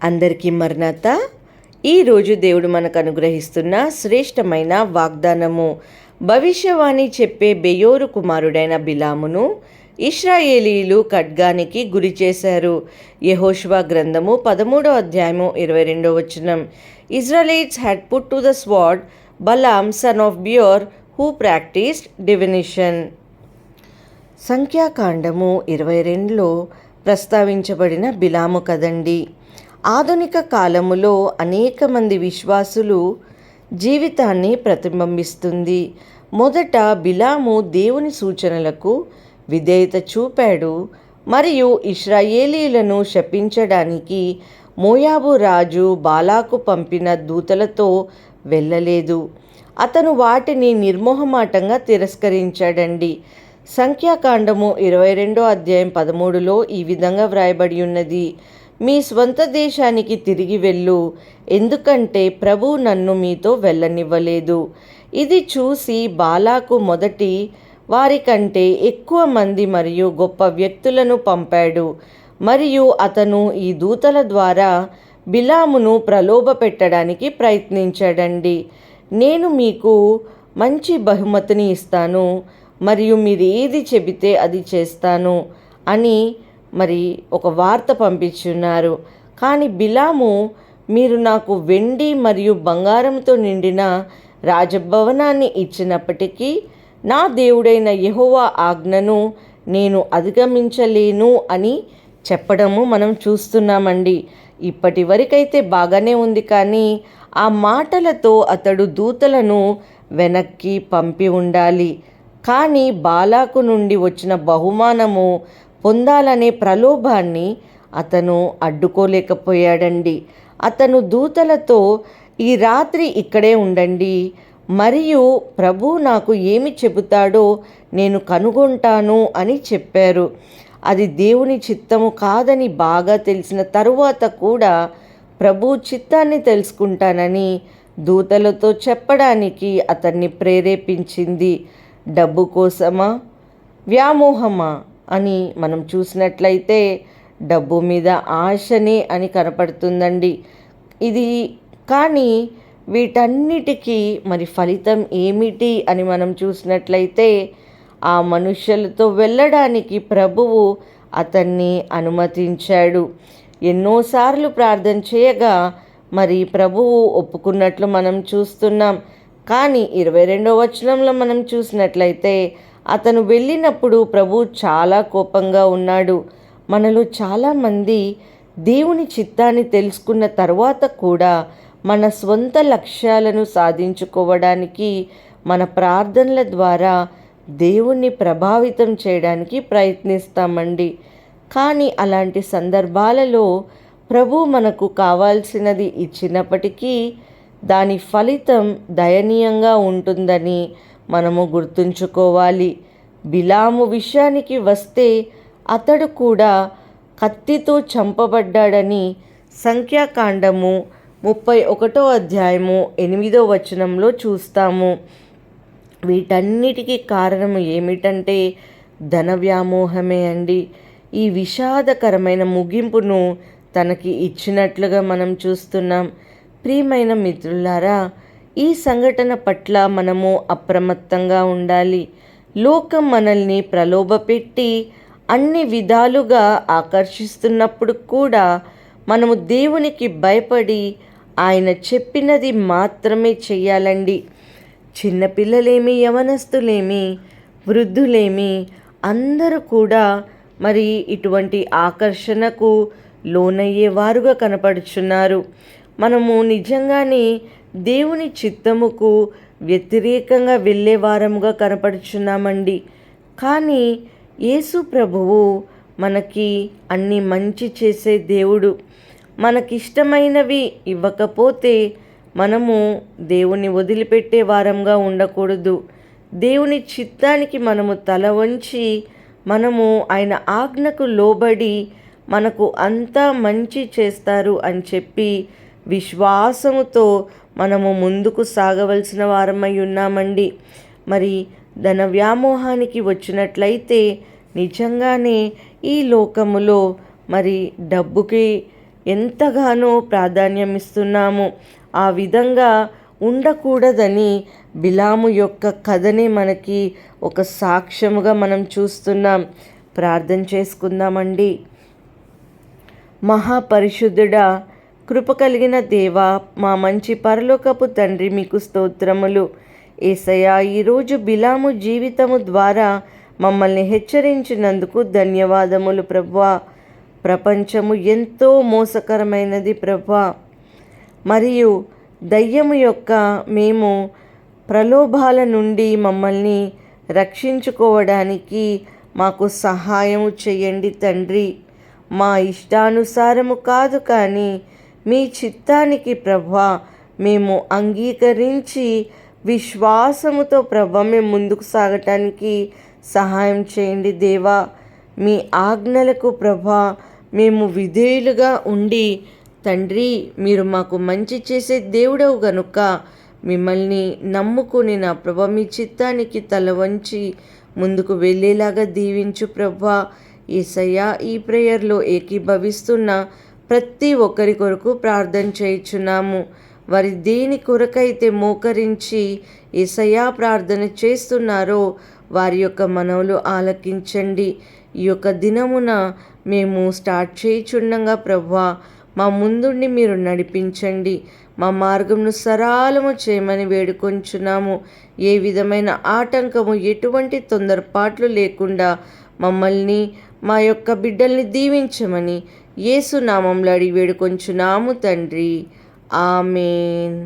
అందరికీ మరణాత. ఈరోజు దేవుడు మనకు అనుగ్రహిస్తున్న శ్రేష్టమైన వాగ్దానము. భవిష్యవాణి చెప్పే బెయోరు కుమారుడైన బిలామును ఇశ్రాయేలీలు ఖడ్గానికి గురి చేశారు. యెహోషువ గ్రంథము 13వ అధ్యాయము 22వ వచనం. Israelites had put to the sword Balaam son of Beor who practised divination. సంఖ్యాకాండము 22లో ప్రస్తావించబడిన బిలాము కదండి. ఆధునిక కాలములో అనేక మంది విశ్వాసులు జీవితాన్ని ప్రతిబింబిస్తుంది. మొదట బిలాము దేవుని సూచనలకు విధేయత చూపాడు మరియు ఇశ్రాయేలీలను శపించడానికి మోయాబు రాజు బాలాకు పంపిన దూతలతో వెళ్ళలేదు. అతను వాటిని నిర్మోహమాటంగా తిరస్కరించాడండి. సంఖ్యాకాండము 22వ అధ్యాయం 13లో ఈ విధంగా వ్రాయబడి ఉన్నది: మీ స్వంత దేశానికి తిరిగి వెళ్ళు, ఎందుకంటే ప్రభువు నన్ను మీతో వెళ్ళనివ్వలేదు. ఇది చూసి బాలాకు మొదటి వారి కంటే ఎక్కువ మంది మరియు గొప్ప వ్యక్తులను పంపాడు మరియు అతను ఈ దూతల ద్వారా బిలామును ప్రలోభ పెట్టడానికి ప్రయత్నించాడండి. నేను మీకు మంచి బహుమతిని ఇస్తాను మరియు మీరు ఏది చెబితే అది చేస్తాను అని ఒక వార్త పంపించున్నారు. కానీ బిలాము, మీరు నాకు వెండి మరియు బంగారంతో నిండిన రాజభవనాన్ని ఇచ్చినప్పటికీ నా దేవుడైన యెహోవా ఆజ్ఞను నేను అధిగమించలేను అని చెప్పడము మనం చూస్తున్నామండి. ఇప్పటి వరకైతే బాగానే ఉంది, కానీ ఆ మాటలతో అతడు దూతలను వెనక్కి పంపి ఉండాలి. కానీ బాలాకు నుండి వచ్చిన బహుమానము పొందాలనే ప్రలోభాన్ని అతను అడ్డుకోలేకపోయాడండి. అతను దూతలతో, ఈ రాత్రి ఇక్కడే ఉండండి మరియు ప్రభు నాకు ఏమి చెబుతాడో నేను కనుగొంటాను అని చెప్పారు. అది దేవుని చిత్తము కాదని బాగా తెలిసిన తరువాత కూడా ప్రభు చిత్తాన్ని తెలుసుకుంటానని దూతలతో చెప్పడానికి అతన్ని ప్రేరేపించింది. డబ్బు కోసమా, వ్యామోహమా అని మనం చూసినట్లయితే డబ్బు మీద ఆశనే అని కనపడుతుందండి ఇది. కానీ వీటన్నిటికీ ఫలితం ఏమిటి అని మనం చూసినట్లయితే ఆ మనుష్యులతో వెళ్ళడానికి ప్రభువు అతన్ని అనుమతించాడు. ఎన్నోసార్లు ప్రార్థన చేయగా ప్రభువు ఒప్పుకున్నట్లు మనం చూస్తున్నాం. కానీ 22వ వచనంలో మనం చూసినట్లయితే అతను వెళ్ళినప్పుడు ప్రభు చాలా కోపంగా ఉన్నాడు. మనలో చాలామంది దేవుని చిత్తాన్ని తెలుసుకున్న తర్వాత కూడా మన స్వంత లక్ష్యాలను సాధించుకోవడానికి మన ప్రార్థనల ద్వారా దేవుణ్ణి ప్రభావితం చేయడానికి ప్రయత్నిస్తామండి. కానీ అలాంటి సందర్భాలలో ప్రభు మనకు కావాల్సినది ఇచ్చినప్పటికీ దాని ఫలితం దయనీయంగా ఉంటుందని మనము గుర్తుంచుకోవాలి. బిలాము విషయానికి వస్తే అతడు కూడా కత్తితో చంపబడ్డాడని సంఖ్యాకాండము 31వ అధ్యాయము 8వ వచనంలో చూస్తాము. వీటన్నిటికీ కారణం ఏమిటంటే ధన వ్యామోహమే అండి. ఈ విషాదకరమైన ముగింపును తనకి ఇచ్చినట్లుగా మనం చూస్తున్నాం. ప్రియమైన మిత్రులారా, ఈ సంఘటన పట్ల మనము అప్రమత్తంగా ఉండాలి. లోకం మనల్ని ప్రలోభపెట్టి అన్ని విధాలుగా ఆకర్షిస్తున్నప్పుడు కూడా మనము దేవునికి భయపడి ఆయన చెప్పినది మాత్రమే చెయ్యాలండి. చిన్నపిల్లలేమి, యవనస్తులేమి, వృద్ధులేమి అందరూ కూడా ఇటువంటి ఆకర్షణకు లోనయ్యేవారుగా కనపడుచున్నారు. మనము నిజంగానే దేవుని చిత్తముకు వ్యతిరేకంగా వెళ్ళే వారముగా కనపడుచున్నామండి. కానీ యేసు ప్రభువు మనకి అన్ని మంచి చేసే దేవుడు. మనకిష్టమైనవి ఇవ్వకపోతే మనము దేవుని వదిలిపెట్టే వారంగా ఉండకూడదు. దేవుని చిత్తానికి మనము తల వంచి మనము ఆయన ఆజ్ఞకు లోబడి మనకు అంతా మంచి చేస్తారు అని చెప్పి విశ్వాసముతో మనము ముందుకు సాగవలసిన వారమై ఉన్నామండి. ధన వ్యామోహానికి వచ్చినట్లయితే నిజంగానే ఈ లోకములో డబ్బుకి ఎంతగానో ప్రాధాన్యం ఇస్తున్నాము. ఆ విధంగా ఉండకూడదని బిలాము యొక్క కథనే మనకి ఒక సాక్ష్యముగా మనం చూస్తున్నాం. ప్రార్థన చేసుకుందామండి. మహాపరిశుద్ధుడా, కృప కలిగిన దేవా, మా మంచి పరలోకపు తండ్రి, మీకు స్తోత్రములు. యేసయ్యా, ఈరోజు బిలాము జీవితము ద్వారా మమ్మల్ని హెచ్చరించినందుకు ధన్యవాదములు ప్రభువా. ప్రపంచము ఎంతో మోసకరమైనది ప్రభువా, మరియు దయ్యము యొక్క మేము ప్రలోభాల నుండి మమ్మల్ని రక్షించుకోవడానికి మాకు సహాయము చేయండి తండ్రి. మా ఇష్టానుసారము కాదు, కానీ మీ చిత్తానికి ప్రభువా మేము అంగీకరించి విశ్వాసముతో ప్రభువా మేము ముందుకు సాగటానికి సహాయం చేయండి దేవా. మీ ఆజ్ఞలకు ప్రభువా మేము విధేయులుగా ఉండి తండ్రి, మీరు మాకు మంచి చేసే దేవుడవు గనుక మిమ్మల్ని నమ్ముకుని నా ప్రభువా మీ చిత్తానికి తల వంచి ముందుకు వెళ్ళేలాగా దీవించు ప్రభువా. యేసయ్యా, ఈ ప్రేయర్లో ఏకీభవిస్తున్న ప్రతి ఒక్కరి కొరకు ప్రార్థన చేయుచున్నాము. వారి దేని కొరకైతే మోకరించి యేసయ్యా ప్రార్థన చేస్తున్నారో వారి యొక్క మనవులు ఆలకించండి. ఈ యొక్క దినమున మేము స్టార్ట్ చేయుచుండగా ప్రభువా మా ముందుండి మీరు నడిపించండి. మా మార్గమును సరళము చేయమని వేడుకొంచున్నాము. ఏ విధమైన ఆటంకము, ఎటువంటి తొందరపాట్లు లేకుండా మమ్మల్ని, మా యొక్క బిడ్డల్ని దీవించమని యేసు నామములో అడిగి వేడుకొంచున్నాము తండ్రి. ఆమేన్.